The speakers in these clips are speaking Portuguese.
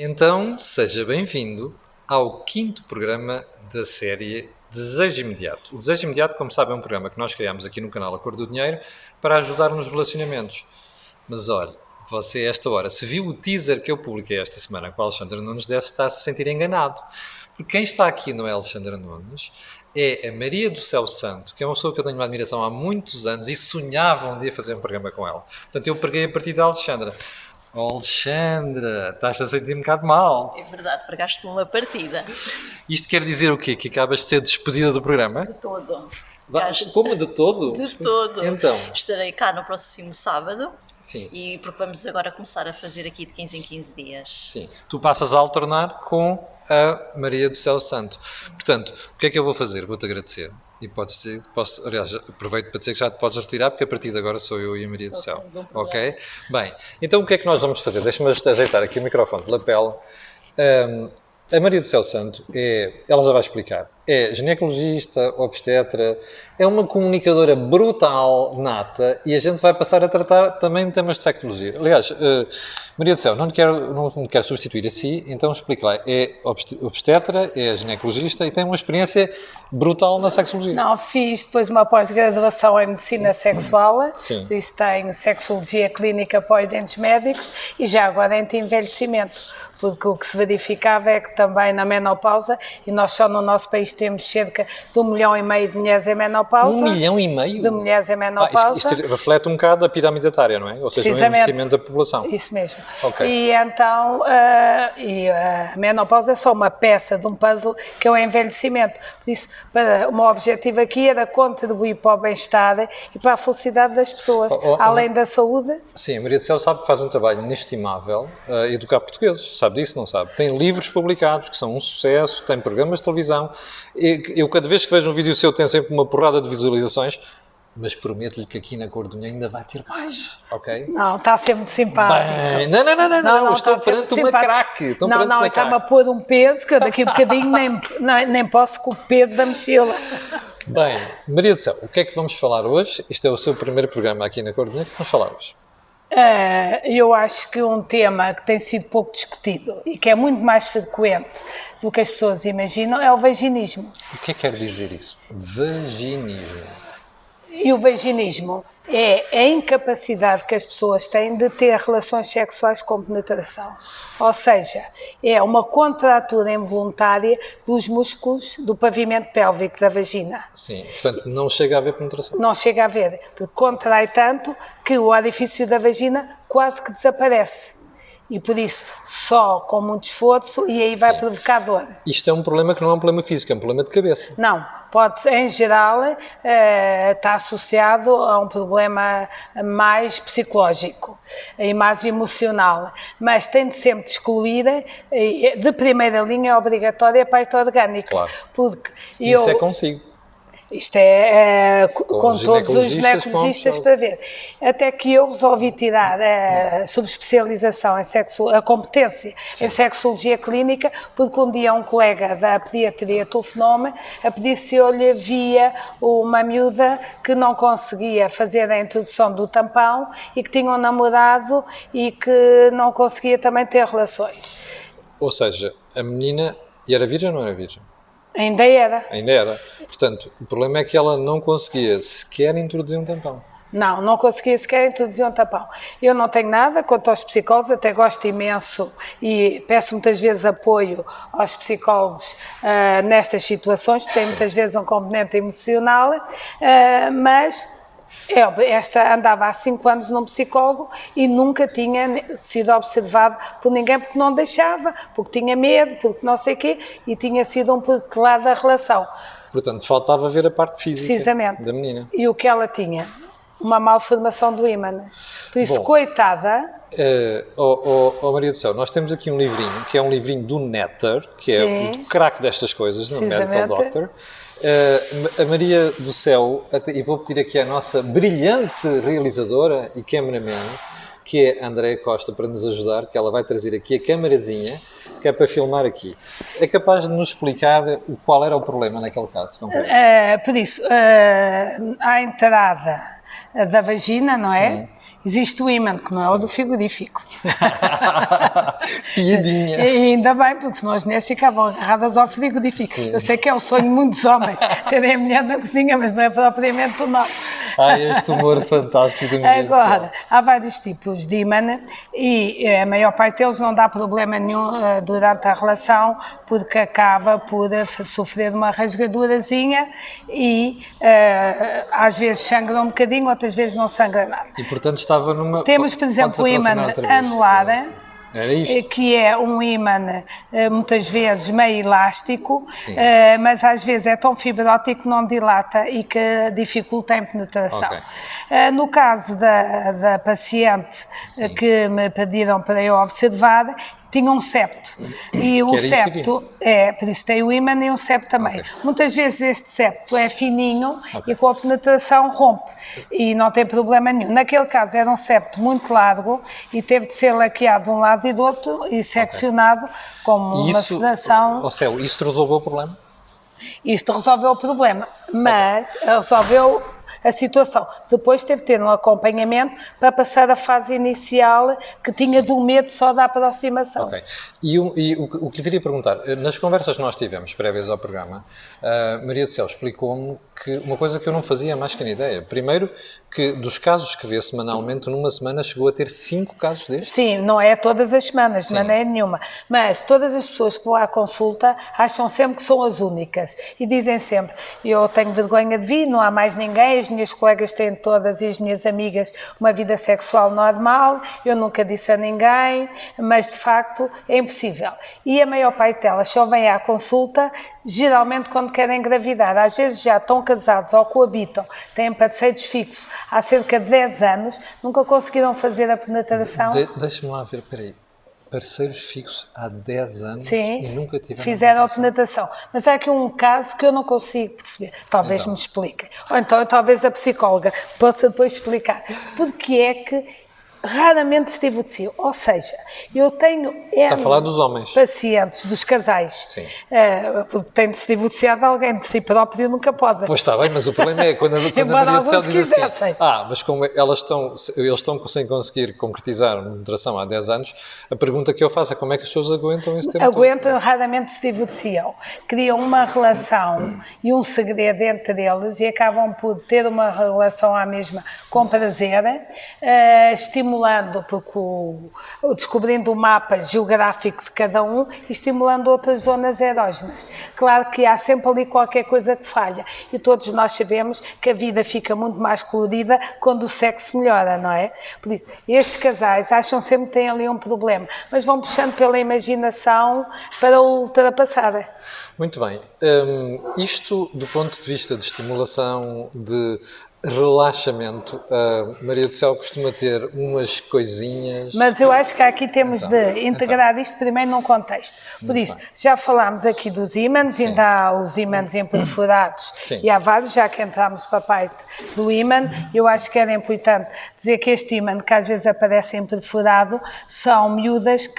Então, seja bem-vindo ao 5º programa da série Desejo Imediato. O Desejo Imediato, como sabem, é um programa que nós criamos aqui no canal A Cor do Dinheiro para ajudar nos relacionamentos. Mas olha, você a esta hora, se viu o teaser que eu publiquei esta semana com o Alexandre Nunes, deve estar a se sentir enganado. Porque quem está aqui não é Alexandre Nunes, é a Maria do Céu Santo, que é uma pessoa que eu tenho uma admiração há muitos anos e sonhava um dia fazer um programa com ela. Portanto, eu preguei a partir da Alexandra. Oh, Alexandra, estás a sentir um bocado mal. É verdade, pregaste-me uma partida. Isto quer dizer o quê? Que acabas de ser despedida do programa? De todo. Como de todo? De todo. Então. Estarei cá no próximo sábado. Sim. E porque vamos agora começar a fazer aqui de 15 em 15 dias. Sim. Tu passas a alternar com a Maria do Céu Santo. Portanto, o que é que eu vou fazer? Vou-te agradecer. E aliás, aproveito para dizer que já te podes retirar, porque a partir de agora sou eu e a Maria do Céu. Ok? Bem, então o que é que nós vamos fazer? Deixa-me ajeitar aqui o microfone de lapela. A Maria do Céu Santo ela já vai explicar, é ginecologista, obstetra, é uma comunicadora brutal, nata, e a gente vai passar a tratar também de temas de sexologia. Aliás, Maria do Céu, não me quero substituir a si, então explique lá, é obstetra, é ginecologista e tem uma experiência brutal na sexologia. Não, fiz depois uma pós-graduação em medicina sexual, Sim. Por isso tenho sexologia clínica para dentes médicos e já agora anti-envelhecimento, porque o que se verificava é que também na menopausa, e nós só no nosso país temos cerca de 1,5 milhão de mulheres em menopausa. 1,5 milhão? De mulheres em menopausa. Isto reflete um bocado a pirâmide etária, não é? Ou seja, o envelhecimento da população. Isso mesmo. Okay. E então, a menopausa é só uma peça de um puzzle que é o envelhecimento. Por isso, o meu objetivo aqui era contribuir para o bem-estar e para a felicidade das pessoas, além da saúde. Sim, a Maria do Céu sabe que faz um trabalho inestimável a educar portugueses. Sabe disso, não sabe? Tem livros publicados que são um sucesso, tem programas de televisão. Eu cada vez que vejo um vídeo seu tem sempre uma porrada de visualizações, mas prometo-lhe que aqui na Cor do Dinheiro ainda vai ter mais, ok? Não, está a ser muito simpático. Bem, não, estou perante uma craque. Não, está-me a pôr um peso que eu daqui a bocadinho nem posso com o peso da mochila. Bem, Maria do Céu, o que é que vamos falar hoje? Este é o seu primeiro programa aqui na Cor do Dinheiro, o que vamos falar hoje? Eu acho que um tema que tem sido pouco discutido e que é muito mais frequente do que as pessoas imaginam é o vaginismo. O que é que quer dizer isso? Vaginismo. E o vaginismo é a incapacidade que as pessoas têm de ter relações sexuais com penetração. Ou seja, é uma contratura involuntária dos músculos do pavimento pélvico da vagina. Sim, portanto não chega a haver penetração. Não chega a haver, porque contrai tanto que o orifício da vagina quase que desaparece. E por isso, só com muito esforço, e aí vai provocar dor. Isto é um problema que não é um problema físico, é um problema de cabeça. Não, em geral, está associado a um problema mais psicológico e mais emocional, mas tem de sempre de excluir, de primeira linha é obrigatória a parte orgânica. Claro. Porque isso é consigo. Isto é com todos os ginecologistas para ver. Até que eu resolvi tirar a subespecialização a competência em sexologia clínica, porque um dia um colega da pediatria telefonou-me a pedir se eu lhe via uma miúda que não conseguia fazer a introdução do tampão e que tinha um namorado e que não conseguia também ter relações. Ou seja, a menina era virgem ou não era virgem? Ainda era. Ainda era. Portanto, o problema é que ela não conseguia sequer introduzir um tampão. Não conseguia sequer introduzir um tampão. Eu não tenho nada quanto aos psicólogos, até gosto imenso e peço muitas vezes apoio aos psicólogos nestas situações, tem muitas vezes um componente emocional, mas... Esta andava há 5 anos num psicólogo e nunca tinha sido observado por ninguém porque não deixava, porque tinha medo, porque não sei o quê, e tinha sido um protelar da relação. Portanto, faltava ver a parte física precisamente da menina. E o que ela tinha? Uma malformação do ímã. Por isso, coitada... Maria do Céu, nós temos aqui um livrinho, que é um livrinho do Netter, que é o craque destas coisas, no Medical Doctor. A Maria do Céu, e vou pedir aqui à nossa brilhante realizadora e cameraman, que é a Andréia Costa, para nos ajudar, que ela vai trazer aqui a câmarazinha, que é para filmar aqui. É capaz de nos explicar qual era o problema naquele caso? Por isso, à entrada da vagina, não é? Existe o ímã, que não é o do frigorífico. Piadinha. E ainda bem, porque senão as mulheres ficavam agarradas ao frigorífico. Sim. Eu sei que é o sonho de muitos homens terem a mulher na cozinha, mas não é propriamente o nosso. Este humor fantástico da Maria do Céu. Agora, há vários tipos de ímã e a maior parte deles não dá problema nenhum durante a relação, porque acaba por sofrer uma rasgadurazinha e às vezes sangra um bocadinho, outras vezes não sangra nada. E portanto estava numa... Temos, por exemplo, o ímã anular, Era isto? que é um ímã muitas vezes meio elástico, mas às vezes é tão fibrótico que não dilata e que dificulta a penetração. Okay. No caso da paciente que me pediram para eu observar, tinha um septo. E o septo por isso tem o ímã e um septo também. Okay. Muitas vezes este septo é fininho e com a penetração rompe e não tem problema nenhum. Naquele caso era um septo muito largo e teve de ser laqueado de um lado e do outro e seccionado como uma sedação. Ó céu, isso resolveu o problema? Isto resolveu o problema, mas resolveu a situação. Depois teve de ter um acompanhamento para passar a fase inicial que tinha do medo só da aproximação. Ok. E o que lhe queria perguntar, nas conversas que nós tivemos prévias ao programa, Maria do Céu explicou-me que uma coisa que eu não fazia mais que na ideia. Primeiro, que dos casos que vê semanalmente, numa semana chegou a ter 5 casos destes? Sim, não é todas as semanas, de maneira nenhuma. Mas todas as pessoas que vão à consulta acham sempre que são as únicas. E dizem sempre, eu tenho vergonha de vir, não há mais ninguém, as minhas colegas têm todas e as minhas amigas uma vida sexual normal, eu nunca disse a ninguém, mas de facto é impossível. E a maior parte delas só vem à consulta, geralmente quando querem engravidar. Às vezes já estão casados ou coabitam, têm parceiros fixos há cerca de 10 anos, nunca conseguiram fazer a penetração. Deixa-me lá ver, peraí. Parceiros fixos há 10 anos e nunca tiveram fizeram a penetração. Mas há aqui um caso que eu não consigo perceber. Talvez me expliquem. Ou então talvez a psicóloga possa depois explicar. Porque é que raramente se divorciam. Ou seja, eu tenho Está a falar dos homens. Pacientes, dos casais, porque tem de se divorciar de alguém, de si próprio nunca pode. Pois está bem, mas o problema é quando a Maria do Céu diz assim, mas como eles estão sem conseguir concretizar uma penetração há 10 anos, a pergunta que eu faço é como é que as pessoas aguentam esse tempo Aguentam, todo? Raramente se divorciam. Criam uma relação e um segredo entre eles e acabam por ter uma relação à mesma com prazer, estimulando, porque descobrindo o mapa geográfico de cada um e estimulando outras zonas erógenas. Claro que há sempre ali qualquer coisa que falha e todos nós sabemos que a vida fica muito mais colorida quando o sexo melhora, não é? Por isso, estes casais acham sempre que têm ali um problema, mas vão puxando pela imaginação para o ultrapassar. Muito bem. Isto, do ponto de vista de estimulação, de relaxamento, a Maria do Céu costuma ter umas coisinhas... Mas eu acho que aqui temos de integrar isto primeiro num contexto. Por isso, já falámos aqui dos ímãs, ainda há os ímãs imperfurados e há vários, já que entramos para a parte do ímã, eu acho que era importante dizer que este ímã, que às vezes aparece imperfurado, são miúdas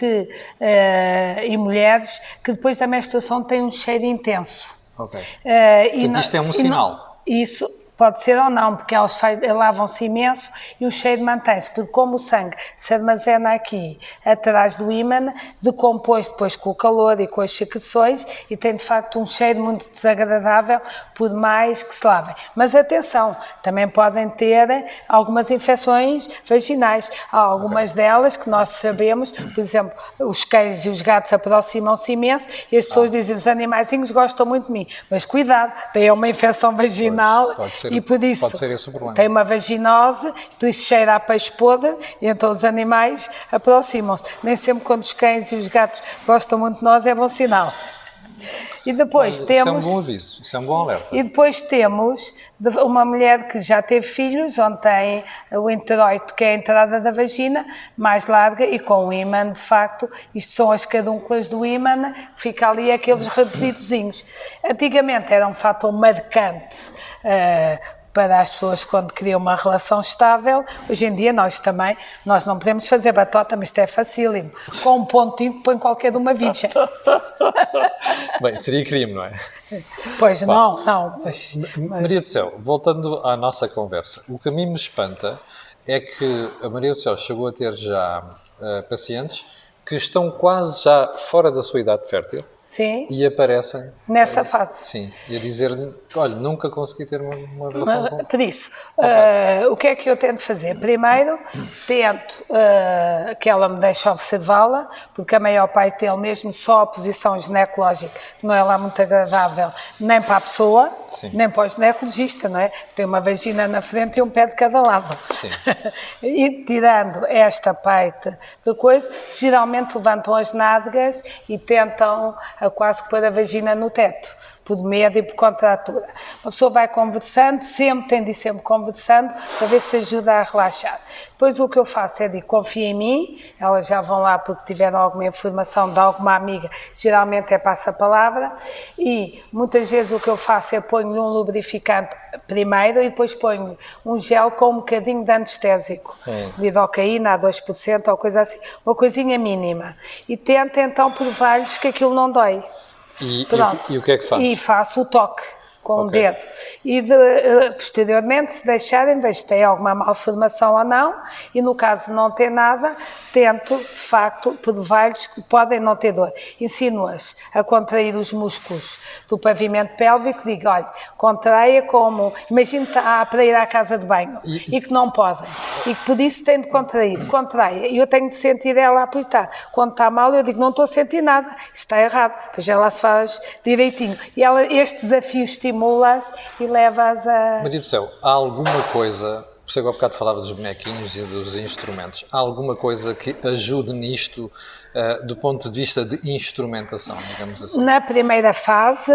e mulheres que depois da menstruação têm um cheiro intenso. Ok. Isto é um sinal. Isso pode ser ou não, porque elas lavam-se imenso e o cheiro mantém-se, porque como o sangue se armazena aqui atrás do ímã, decompôs depois com o calor e com as secreções e tem de facto um cheiro muito desagradável, por mais que se lavem. Mas atenção, também podem ter algumas infecções vaginais. Há algumas delas que nós sabemos, por exemplo, os cães e os gatos aproximam-se imenso e as pessoas dizem, os animaizinhos gostam muito de mim, mas cuidado, tem uma infecção vaginal. Pode ser. E por isso pode ser esse o problema. Tem uma vaginose, por isso cheira a peixe podre e então os animais aproximam-se. Nem sempre quando os cães e os gatos gostam muito de nós é bom sinal. E depois temos... Isso é um bom aviso, isso é um bom alerta. E depois temos uma mulher que já teve filhos, onde tem o introito, que é a entrada da vagina, mais larga e com o ímã, de facto, isto são as cadúnculas do ímã, que fica ali aqueles reduzidozinhos. Antigamente era um fator marcante para as pessoas quando queriam uma relação estável. Hoje em dia nós não podemos fazer batota, mas isto é facílimo. Com um pontinho põe qualquer uma virgem. Bem, seria crime, não é? Pois não. Mas... Maria do Céu, voltando à nossa conversa, o que a mim me espanta é que a Maria do Céu chegou a ter já pacientes que estão quase já fora da sua idade fértil Sim, e aparecem, nessa fase. sim, e a dizer-lhe, olha, nunca consegui ter uma relação com... Por isso, o que é que eu tento fazer? Primeiro, tento que ela me deixe observá-la, porque a maior parte dele, mesmo só a posição ginecológica, não é lá muito agradável, nem para a pessoa, Sim. nem para o ginecologista, não é? Tem uma vagina na frente e um pé de cada lado. Sim. E tirando esta parte de coisa, geralmente levantam as nádegas e tentam quase que pôr a vagina no teto, por medo e por contratura. Uma pessoa vai conversando, tem de ir sempre conversando, para ver se ajuda a relaxar. Depois o que eu faço é dizer, confia em mim, elas já vão lá porque tiveram alguma informação de alguma amiga, geralmente é passa-palavra, e muitas vezes o que eu faço é ponho-lhe um lubrificante primeiro e depois ponho um gel com um bocadinho de anestésico, lidocaína a 2% ou coisa assim, uma coisinha mínima. E tento então provar-lhes que aquilo não dói. E o que é que faz? E faço o toque com o dedo. E posteriormente, se deixarem, vejo se tem alguma malformação ou não, e no caso de não ter nada, tento, de facto, provar-lhes que podem não ter dor. Ensino-as a contrair os músculos do pavimento pélvico, digo, olha, contraia como, imagina que está para ir à casa de banho, e que não podem, e que por isso tem de contrair, contraia, e eu tenho de sentir ela a apertar. Quando está mal, eu digo, não estou a sentir nada, isto está errado, veja ela se faz direitinho. E ela, este desafio estimula-as e leva-as a... Maria do Céu, há alguma coisa, por isso eu há bocado falava dos bonequinhos e dos instrumentos, há alguma coisa que ajude nisto do ponto de vista de instrumentação, digamos assim? Na primeira fase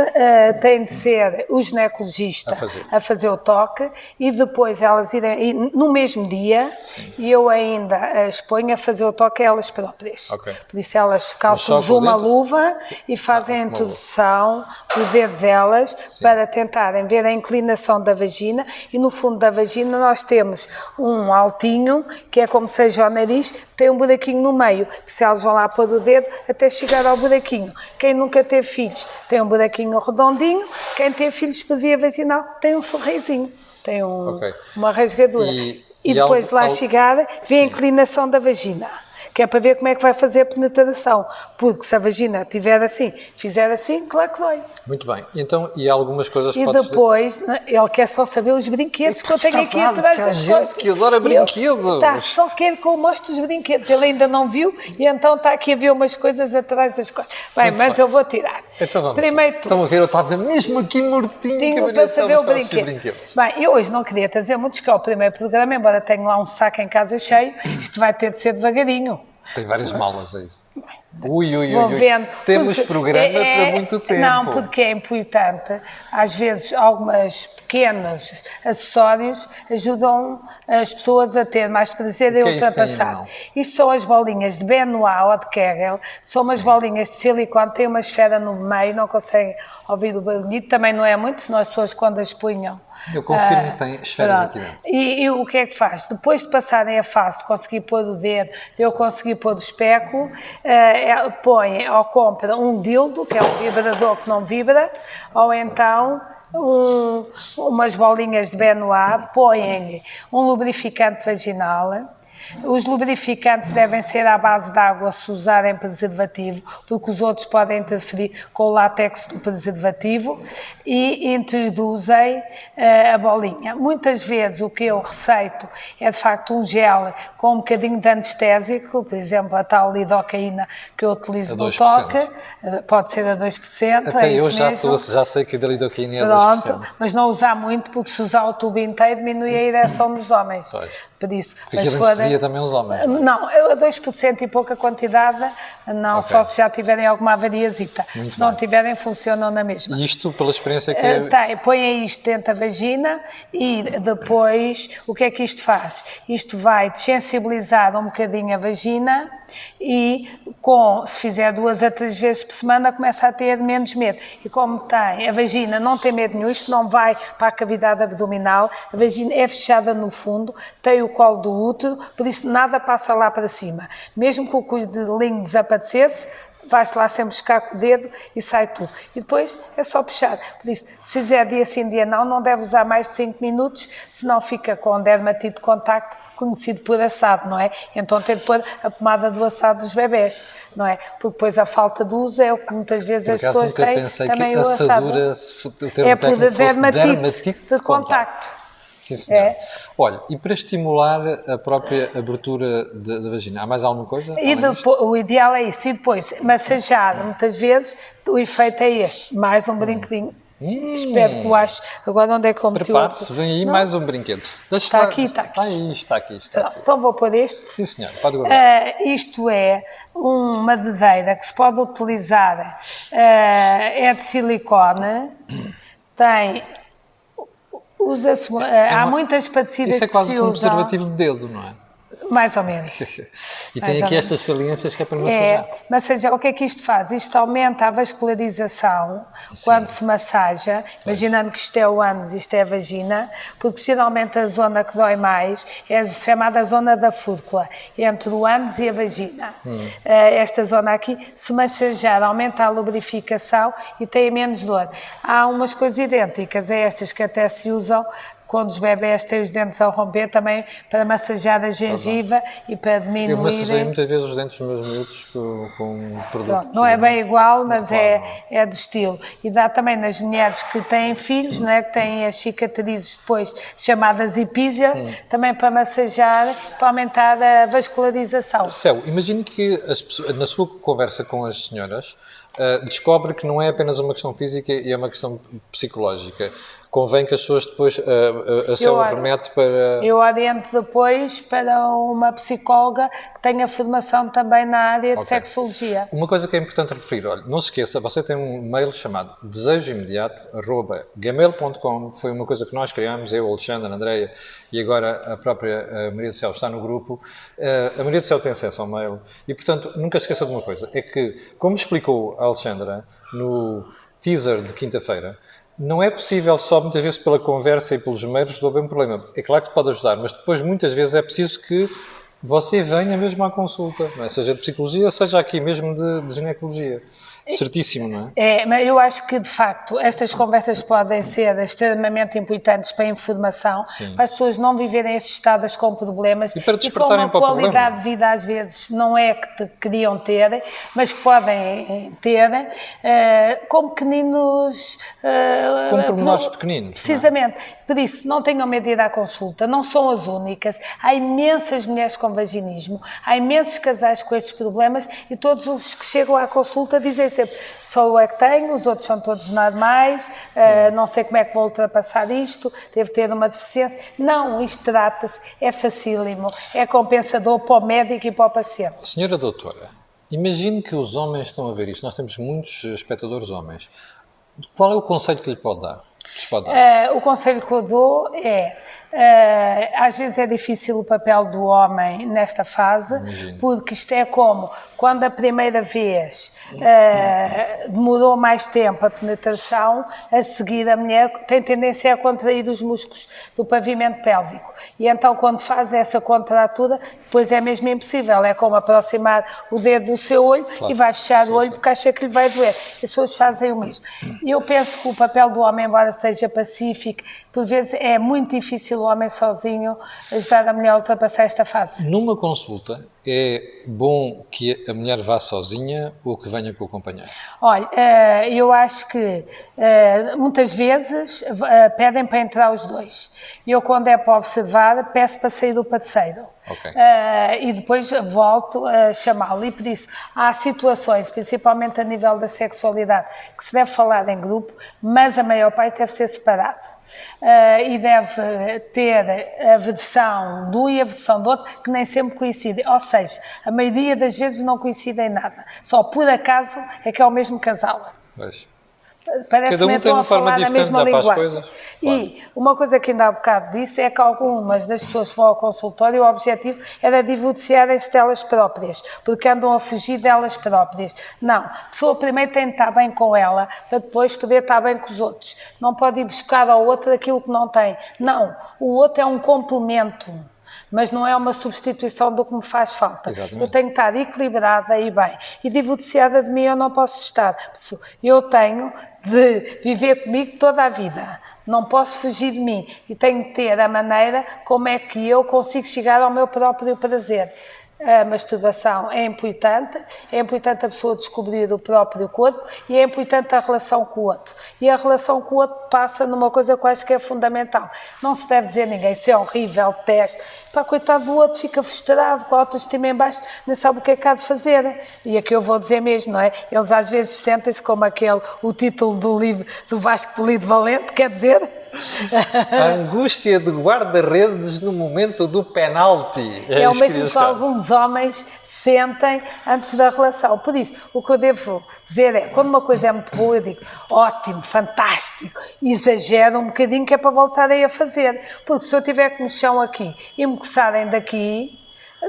tem de ser o ginecologista a fazer o toque e depois elas irem, no mesmo dia, e eu ainda as ponho a fazer o toque a elas próprias. Por isso elas calçam-lhes uma luva e fazem a introdução do dedo delas para tentarem ver a inclinação da vagina, e no fundo da vagina nós temos um altinho, que é como seja o nariz, tem um buraquinho no meio, se elas vão lá pôr o dedo até chegar ao buraquinho. Quem nunca teve filhos tem um buraquinho redondinho, quem tem filhos por via vaginal tem um sorrisinho, tem uma rasgadura. E depois de lá chegar, vê a inclinação da vagina, que é para ver como é que vai fazer a penetração, porque se a vagina estiver assim, fizer assim, claro que dói. Muito bem, então, e algumas coisas e depois, ele quer só saber os brinquedos que eu tenho aqui atrás das costas. Que adora brinquedos! Só quer que eu mostre os brinquedos, ele ainda não viu, e então está aqui a ver umas coisas atrás das costas. Bem, mas eu vou tirar. Então vamos. Primeiro estão a ver, eu estava mesmo aqui mortinho para saber o brinquedo. Bem, eu hoje não queria trazer muitos, que é o primeiro programa, embora tenha lá um saco em casa cheio, isto vai ter de ser devagarinho. Tem várias malas, é isso. Vou vendo. Temos programa para muito tempo. Não, porque é importante. Às vezes, alguns pequenos acessórios ajudam as pessoas a ter mais prazer em ultrapassar. Isto são as bolinhas de Benoit ou de Kegel. São umas bolinhas de silicone, tem uma esfera no meio, não conseguem ouvir o barulhito. Também não é muito, senão as pessoas quando as punham... Eu confirmo que tem esferas aqui dentro. E o que é que faz? Depois de passarem a fase de conseguir pôr o dedo, de eu conseguir pôr o espéculo, põe ou compra um dildo, que é um vibrador que não vibra, ou então umas bolinhas de Benoit, põem um lubrificante vaginal. Os lubrificantes devem ser à base de água se usarem preservativo, porque os outros podem interferir com o látex do preservativo, e introduzem a bolinha. Muitas vezes o que eu receito é de facto um gel com um bocadinho de anestésico, por exemplo a tal lidocaína que eu utilizo no toque, pode ser a 2%. Até é eu isso já sei que a lidocaína é a 2%. Pronto, mas não usar muito, porque se usar o tubo inteiro diminui a ereção dos homens. Por isso, porque aquilo anestesia também os homens. Não, a 2% e pouca quantidade, não, só se já tiverem alguma avariazita. Se não tiverem, funcionam na mesma. E isto pela experiência que é... Põe isto dentro da vagina e depois, o que é que isto faz? Isto vai desensibilizar um bocadinho a vagina e, se fizer 2 a 3 vezes por semana, começa a ter menos medo. E como tem, a vagina não tem medo nenhum, isto não vai para a cavidade abdominal, a vagina é fechada no fundo, tem o colo do útero, por isso nada passa lá para cima. Mesmo que o coelhinho desaparecesse, vais lá sempre buscar com o dedo e sai tudo. E depois é só puxar. Por isso, se fizer dia sim, dia não deve usar mais de 5 minutos, senão fica com dermatite de contacto, conhecido por assado, não é? Então tem de pôr a pomada do assado dos bebés, não é? Porque depois a falta de uso é o que muitas vezes as pessoas têm, também o assado. É por dermatite de contacto. Sim, senhor. Olha, e para estimular a própria abertura da vagina, há mais alguma coisa? E depois, o ideal é isso. E depois, massajar, muitas vezes, o efeito é este. Mais um brinquedinho. Espero que o ache. Agora onde é que eu meti o... Prepare-se, vem aí mais um brinquedo. Está aqui, está aqui. Está aqui. Então vou pôr este. Sim, senhor, pode guardar. Isto é uma dedeira que se pode utilizar. É de silicone. Tem... Usa-se, há muitas padecidas isso é quase que se um usam. preservativo de dedo, não é? Mais ou menos. E tem aqui estas saliências que é para massajar. Massajar, o que é que isto faz? Isto aumenta a vascularização quando se massaja, imaginando que isto é o ânus e isto é a vagina, porque geralmente a zona que dói mais é a chamada zona da fúrcula, entre o ânus e a vagina. Esta zona aqui, se massajar, aumenta a lubrificação e tem menos dor. Há umas coisas idênticas a estas que até se usam quando os bebés têm os dentes a romper, também para massagear a gengiva e para diminuir... Eu massagei muitas vezes os dentes dos meus miúdos com produto. Pronto, não é bem igual, mas é do estilo. E dá também nas mulheres que têm filhos, né, que têm as cicatrizes depois chamadas epísias, também para massagear, para aumentar a vascularização. Céu, imagine que na sua conversa com as senhoras descobre que não é apenas uma questão física e é uma questão psicológica. Convém que as pessoas depois a Céu remete para... Eu oriento depois para uma psicóloga que tenha formação também na área de sexologia. Uma coisa que é importante referir, olha, não se esqueça, você tem um mail chamado desejoimediato@gmail.com, foi uma coisa que nós criámos, eu, Alexandre, a Andreia e agora a própria Maria do Céu está no grupo. A Maria do Céu tem acesso ao mail e, portanto, nunca se esqueça de uma coisa, é que, como explicou a Alexandra no teaser de quinta-feira, não é possível só, muitas vezes, pela conversa e pelos meios resolver um problema. É claro que pode ajudar, mas depois, muitas vezes, é preciso que você venha mesmo à consulta, não é? Seja de psicologia, seja aqui mesmo de ginecologia. Certíssimo, não é? Mas eu acho que, de facto, estas conversas podem ser extremamente importantes para a informação, para as pessoas não viverem assustadas com problemas e para despertarem para o problema. Qualidade de vida, às vezes, não é que queriam ter, mas que podem ter, com pequeninos... com pormenores pequeninos. Precisamente. Por isso, não tenham medo de ir à consulta, não são as únicas. Há imensas mulheres com vaginismo, há imensos casais com estes problemas e todos os que chegam à consulta dizem sempre, só eu é que tenho, os outros são todos normais, não sei como é que vou ultrapassar isto, devo ter uma deficiência. Não, isto trata-se, é facílimo, é compensador para o médico e para o paciente. Senhora doutora, imagine que os homens estão a ver isto, nós temos muitos espectadores homens. Qual é o conselho que lhe pode dar? O conselho que eu dou é, às vezes é difícil o papel do homem nesta fase, porque isto é como quando a primeira vez demorou mais tempo a penetração, a seguir a mulher tem tendência a contrair os músculos do pavimento pélvico e então quando faz essa contratura depois é mesmo impossível, é como aproximar o dedo do seu olho e vai fechar o olho porque acha que lhe vai doer. As pessoas fazem o mesmo. Eu penso que o papel do homem, embora seja pacífico, por vezes é muito difícil o homem sozinho ajudar a mulher a ultrapassar esta fase. Numa consulta, é bom que a mulher vá sozinha ou que venha com o companheiro? Olha, eu acho que muitas vezes pedem para entrar os dois. Eu, quando é para observar, peço para sair do parceiro. E depois volto a chamá-lo. E por isso, há situações, principalmente a nível da sexualidade, que se deve falar em grupo, mas a maior parte deve ser separado. E deve ter a versão de um e a versão do outro, que nem sempre coincidem. Ou seja, a maioria das vezes não coincidem em nada. Só por acaso é que é o mesmo casal. Parece-me que estão a falar a mesma linguagem. E uma coisa que ainda há bocado disse é que algumas das pessoas que vão ao consultório, o objetivo era divorciarem-se delas próprias, porque andam a fugir delas próprias. Não, a pessoa primeiro tem de estar bem com ela, para depois poder estar bem com os outros. Não pode ir buscar ao outro aquilo que não tem. Não, o outro é um complemento. mas não é uma substituição do que me faz falta. Exatamente. Eu tenho que estar equilibrada e bem. E divorciada de mim eu não posso estar. Eu tenho de viver comigo toda a vida. Não posso fugir de mim. E tenho de ter a maneira como é que eu consigo chegar ao meu próprio prazer. A masturbação é importante a pessoa descobrir o próprio corpo e é importante a relação com o outro. E a relação com o outro passa numa coisa que eu acho que é fundamental. Não se deve dizer a ninguém, isso é horrível, teste. Pá, coitado do outro, fica frustrado, com a autoestima em baixo, nem sabe o que é que há de fazer. E é que eu vou dizer mesmo, não é? Eles às vezes sentem-se como o título do livro do Vasco Polido Valente, quer dizer... A angústia do guarda-redes no momento do penalti. É o isso mesmo que alguns homens sentem antes da relação. Por isso, o que eu devo dizer é, quando uma coisa é muito boa, eu digo, ótimo, fantástico, exagero um bocadinho que é para voltarem a fazer. Porque se eu tiver comichão aqui e me coçarem daqui...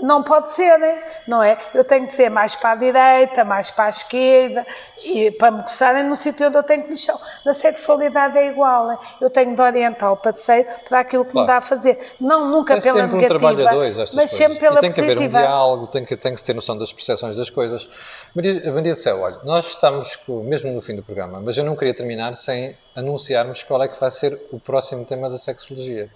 Não pode ser, não é? Eu tenho que ser mais para a direita, mais para a esquerda, e para me coçarem no sítio onde eu tenho comichão. Na sexualidade é igual, eu tenho de orientar o parceiro para aquilo que me dá a fazer. Não, nunca é pela sempre negativa, trabalho a dois, estas mas coisas. sempre pela tem que positiva. haver um diálogo, tem que se ter noção das percepções das coisas. Maria do Céu, olha, nós estamos mesmo no fim do programa, mas eu não queria terminar sem anunciarmos qual é que vai ser o próximo tema da sexologia.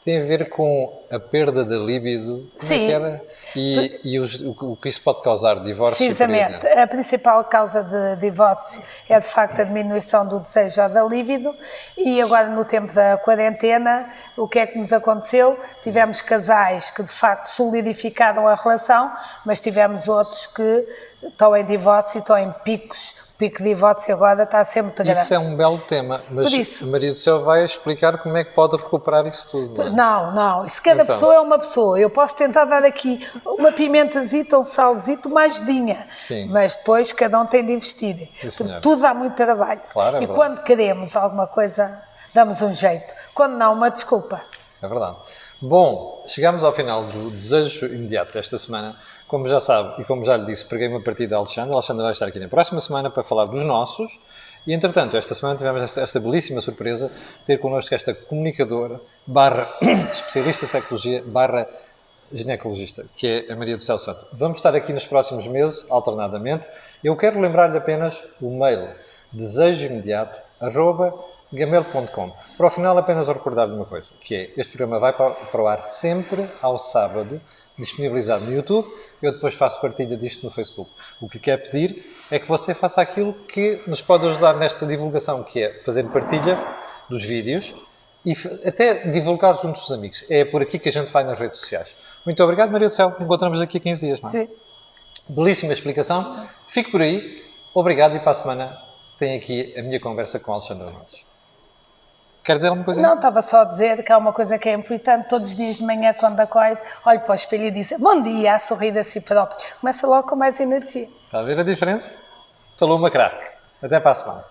Tem a ver com a perda da libido, como é que era? E o que isso pode causar, divórcio. Precisamente, a principal causa de divórcio é de facto a diminuição do desejo ou da libido, e agora no tempo da quarentena, o que é que nos aconteceu? Tivemos casais que de facto solidificaram a relação, mas tivemos outros que estão em divórcio e estão em picos. O pico de divórcio agora está a ser muito grande. Isso é um belo tema, mas a Maria do Céu vai explicar como é que pode recuperar isso tudo, não é? Não, isso cada pessoa é uma pessoa. Eu posso tentar dar aqui uma pimentazita, um salzito, uma ajudinha, mas depois cada um tem de investir. Porque tudo dá muito trabalho. Claro, e quando queremos alguma coisa, damos um jeito. Quando não, uma desculpa. É verdade. Bom, chegamos ao final do Desejo Imediato desta semana. Como já sabe e como já lhe disse, preguei uma partida a Alexandre. A Alexandre vai estar aqui na próxima semana para falar dos nossos. E, entretanto, esta semana tivemos esta belíssima surpresa de ter connosco esta comunicadora / especialista em sexologia / ginecologista, que é a Maria do Céu Santo. Vamos estar aqui nos próximos meses, alternadamente. Eu quero lembrar-lhe apenas o mail desejoimediato@gmail.com. Para o final, apenas recordar-lhe uma coisa, que é, este programa vai para o ar sempre ao sábado, disponibilizado no YouTube. Eu depois faço partilha disto no Facebook. O que quero pedir é que você faça aquilo que nos pode ajudar nesta divulgação, que é fazer partilha dos vídeos e até divulgar junto dos amigos. É por aqui que a gente vai nas redes sociais. Muito obrigado, Maria do Céu. Encontramos daqui a 15 dias. Não é? Sim. Belíssima explicação. Fique por aí. Obrigado e para a semana tem aqui a minha conversa com Alexandre Nunes. Quer dizer alguma coisa? Não, estava só a dizer que há uma coisa que é importante. Todos os dias de manhã, quando acordo, olho para o espelho e digo bom dia, a sorrir a si próprio. Começa logo com mais energia. Está a ver a diferença? Falou uma craque. Até para a semana.